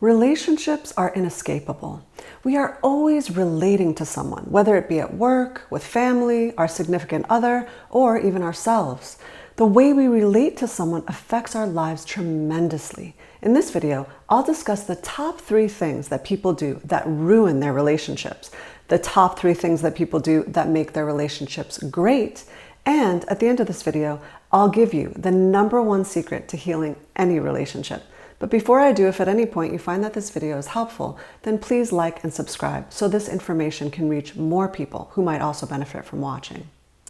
Relationships are inescapable. We are always relating to someone, whether it be at work, with family, our significant other, or even ourselves. The way we relate to someone affects our lives tremendously. In this video, I'll discuss the top 3 things that people do that ruin their relationships, the top 3 things that people do that make their relationships great, and at the end of this video, I'll give you the #1 secret to healing any relationship. But before I do, if at any point you find that this video is helpful, then please like and subscribe so this information can reach more people who might also benefit from watching.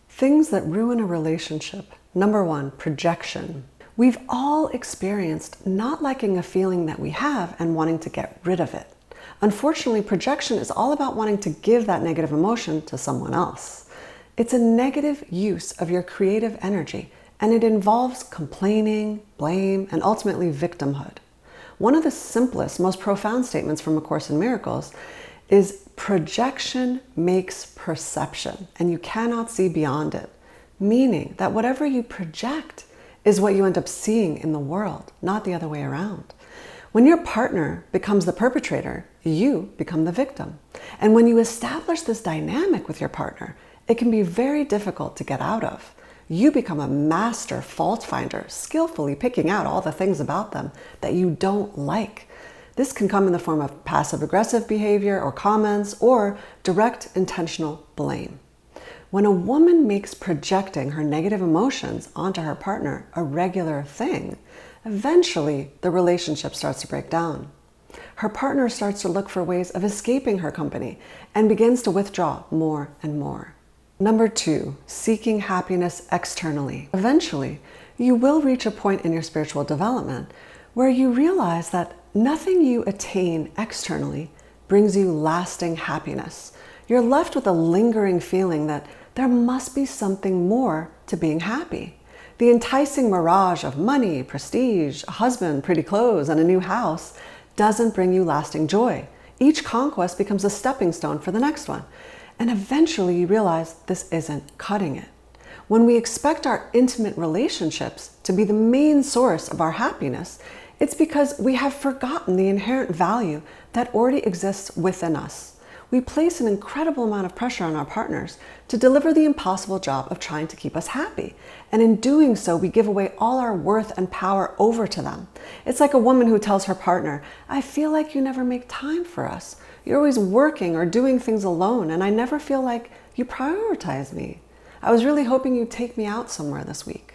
Things that ruin a relationship. #1, projection. We've all experienced not liking a feeling that we have and wanting to get rid of it. Unfortunately, projection is all about wanting to give that negative emotion to someone else. It's a negative use of your creative energy, and it involves complaining, blame, and ultimately victimhood. One of the simplest, most profound statements from A Course in Miracles is projection makes perception, and you cannot see beyond it. Meaning that whatever you project is what you end up seeing in the world, not the other way around. When your partner becomes the perpetrator, you become the victim. And when you establish this dynamic with your partner, it can be very difficult to get out of. You become a master fault finder, skillfully picking out all the things about them that you don't like. This can come in the form of passive-aggressive behavior or comments, or direct intentional blame. When a woman makes projecting her negative emotions onto her partner a regular thing, eventually the relationship starts to break down. Her partner starts to look for ways of escaping her company and begins to withdraw more and more. #2, seeking happiness externally. Eventually, you will reach a point in your spiritual development where you realize that nothing you attain externally brings you lasting happiness. You're left with a lingering feeling that there must be something more to being happy. The enticing mirage of money, prestige, a husband, pretty clothes, and a new house doesn't bring you lasting joy. Each conquest becomes a stepping stone for the next one. And eventually you realize this isn't cutting it. When we expect our intimate relationships to be the main source of our happiness, it's because we have forgotten the inherent value that already exists within us. We place an incredible amount of pressure on our partners to deliver the impossible job of trying to keep us happy. And in doing so, we give away all our worth and power over to them. It's like a woman who tells her partner, "I feel like you never make time for us. You're always working or doing things alone, and I never feel like you prioritize me. I was really hoping you'd take me out somewhere this week."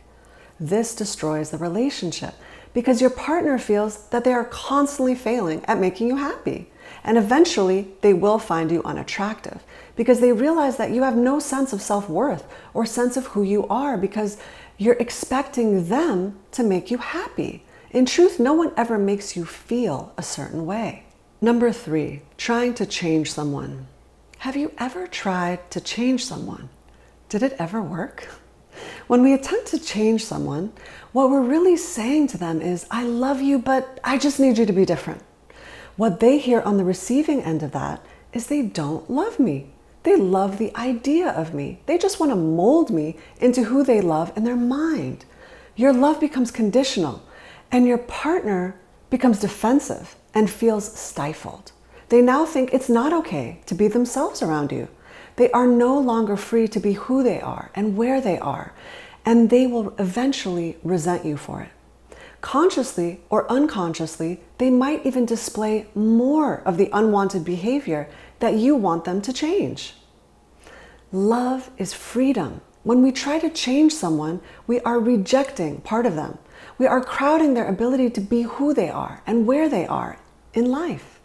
This destroys the relationship because your partner feels that they are constantly failing at making you happy. And eventually, they will find you unattractive because they realize that you have no sense of self-worth or sense of who you are because you're expecting them to make you happy. In truth, no one ever makes you feel a certain way. #3, trying to change someone. Have you ever tried to change someone? Did it ever work? When we attempt to change someone, what we're really saying to them is, "I love you, but I just need you to be different." What they hear on the receiving end of that is they don't love me. They love the idea of me. They just want to mold me into who they love in their mind. Your love becomes conditional, and your partner becomes defensive and feels stifled. They now think it's not okay to be themselves around you. They are no longer free to be who they are and where they are, and they will eventually resent you for it. Consciously or unconsciously, they might even display more of the unwanted behavior that you want them to change. Love is freedom. When we try to change someone, we are rejecting part of them. We are crowding their ability to be who they are and where they are in life.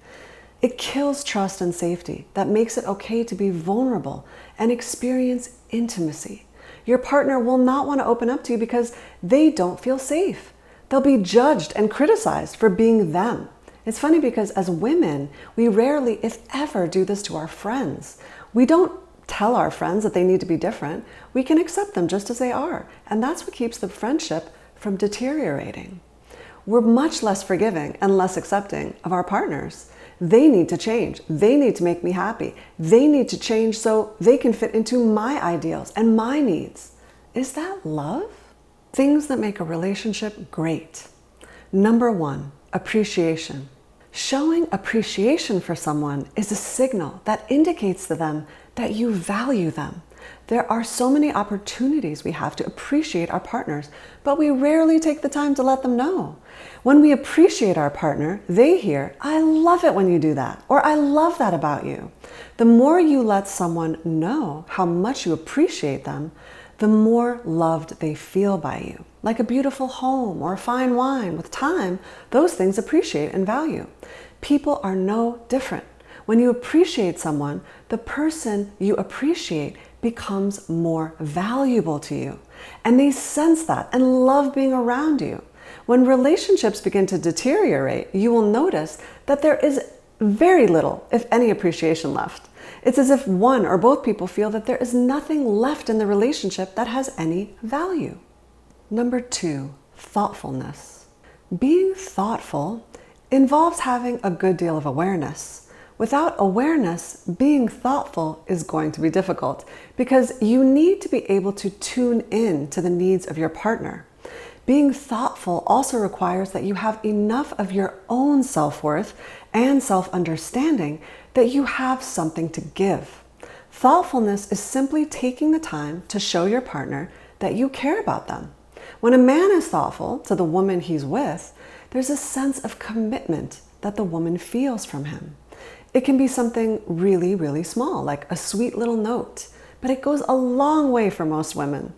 It kills trust and safety that makes it okay to be vulnerable and experience intimacy. Your partner will not want to open up to you because they don't feel safe. They'll be judged and criticized for being them. It's funny because as women, we rarely, if ever, do this to our friends. We don't tell our friends that they need to be different. We can accept them just as they are. And that's what keeps the friendship from deteriorating. We're much less forgiving and less accepting of our partners. They need to change. They need to make me happy. They need to change so they can fit into my ideals and my needs. Is that love? Things that make a relationship great. #1, appreciation. Showing appreciation for someone is a signal that indicates to them that you value them. There are so many opportunities we have to appreciate our partners, but we rarely take the time to let them know. When we appreciate our partner, they hear, "I love it when you do that," or "I love that about you." The more you let someone know how much you appreciate them, the more loved they feel by you. Like a beautiful home or fine wine, with time, those things appreciate and value. People are no different. When you appreciate someone, the person you appreciate becomes more valuable to you. And they sense that and love being around you. When relationships begin to deteriorate, you will notice that there is very little, if any, appreciation left. It's as if one or both people feel that there is nothing left in the relationship that has any value. Number 2, thoughtfulness. Being thoughtful involves having a good deal of awareness. Without awareness, being thoughtful is going to be difficult because you need to be able to tune in to the needs of your partner. Being thoughtful also requires that you have enough of your own self-worth and self-understanding that you have something to give. Thoughtfulness is simply taking the time to show your partner that you care about them. When a man is thoughtful to the woman he's with, there's a sense of commitment that the woman feels from him. It can be something really, really small, like a sweet little note, but it goes a long way for most women.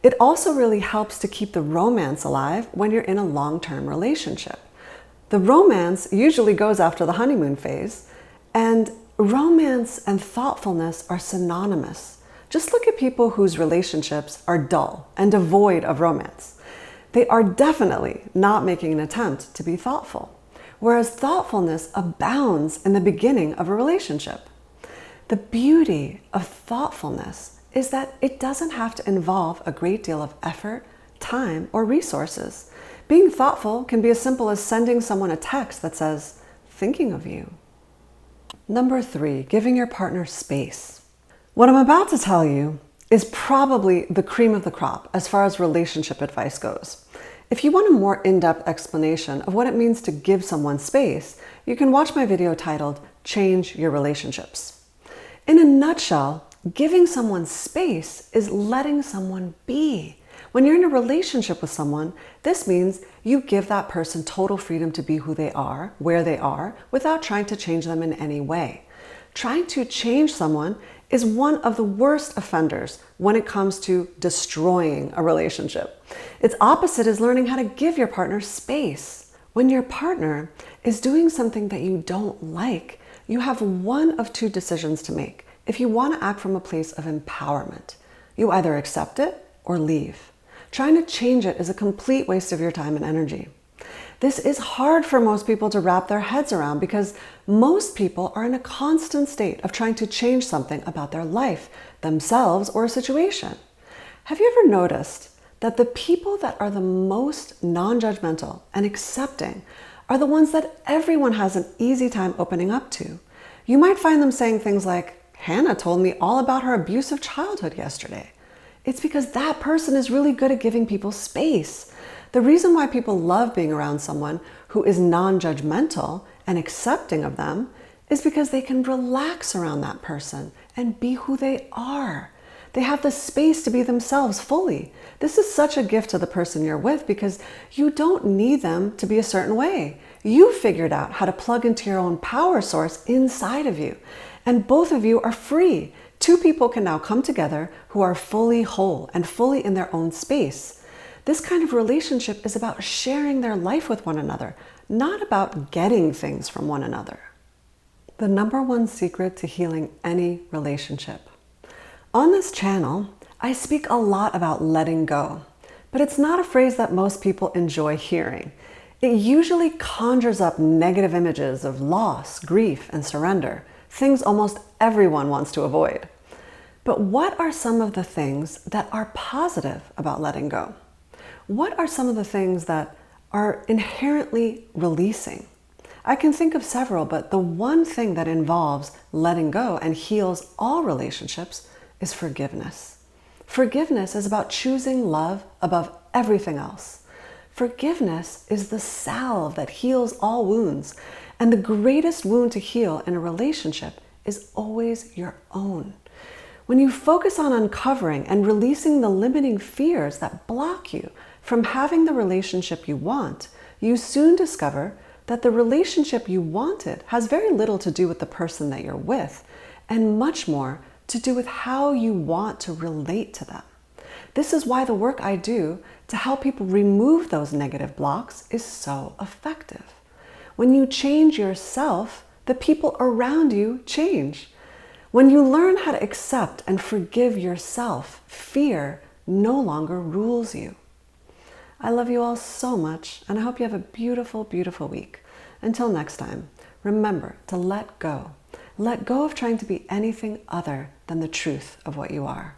It also really helps to keep the romance alive when you're in a long-term relationship. The romance usually goes after the honeymoon phase, and romance and thoughtfulness are synonymous. Just look at people whose relationships are dull and devoid of romance. They are definitely not making an attempt to be thoughtful, whereas thoughtfulness abounds in the beginning of a relationship. The beauty of thoughtfulness is that it doesn't have to involve a great deal of effort, time, or resources. Being thoughtful can be as simple as sending someone a text that says, "Thinking of you." Number 3, giving your partner space. What I'm about to tell you is probably the cream of the crop as far as relationship advice goes. If you want a more in-depth explanation of what it means to give someone space, you can watch my video titled "Change Your Relationships." In a nutshell, giving someone space is letting someone be. When you're in a relationship with someone, this means you give that person total freedom to be who they are, where they are, without trying to change them in any way. Trying to change someone is one of the worst offenders when it comes to destroying a relationship. Its opposite is learning how to give your partner space. When your partner is doing something that you don't like, you have one of 2 decisions to make. If you want to act from a place of empowerment, you either accept it or leave. Trying to change it is a complete waste of your time and energy. This is hard for most people to wrap their heads around because most people are in a constant state of trying to change something about their life, themselves, or a situation. Have you ever noticed that the people that are the most non-judgmental and accepting are the ones that everyone has an easy time opening up to? You might find them saying things like, "Hannah told me all about her abusive childhood yesterday." It's because that person is really good at giving people space. The reason why people love being around someone who is non-judgmental and accepting of them is because they can relax around that person and be who they are. They have the space to be themselves fully. This is such a gift to the person you're with because you don't need them to be a certain way. You figured out how to plug into your own power source inside of you, and both of you are free. 2 people can now come together who are fully whole and fully in their own space. This kind of relationship is about sharing their life with one another, not about getting things from one another. The number 1 secret to healing any relationship. On this channel, I speak a lot about letting go, but it's not a phrase that most people enjoy hearing. It usually conjures up negative images of loss, grief, and surrender, things almost everyone wants to avoid. But what are some of the things that are positive about letting go? What are some of the things that are inherently releasing? I can think of several, but the one thing that involves letting go and heals all relationships is forgiveness. Forgiveness is about choosing love above everything else. Forgiveness is the salve that heals all wounds, And the greatest wound to heal in a relationship is always your own. When you focus on uncovering and releasing the limiting fears that block you from having the relationship you want, you soon discover that the relationship you wanted has very little to do with the person that you're with, and much more to do with how you want to relate to them. This is why the work I do to help people remove those negative blocks is so effective. When you change yourself, the people around you change. When you learn how to accept and forgive yourself, fear no longer rules you. I love you all so much, and I hope you have a beautiful, beautiful week. Until next time, remember to let go. Let go of trying to be anything other than the truth of what you are.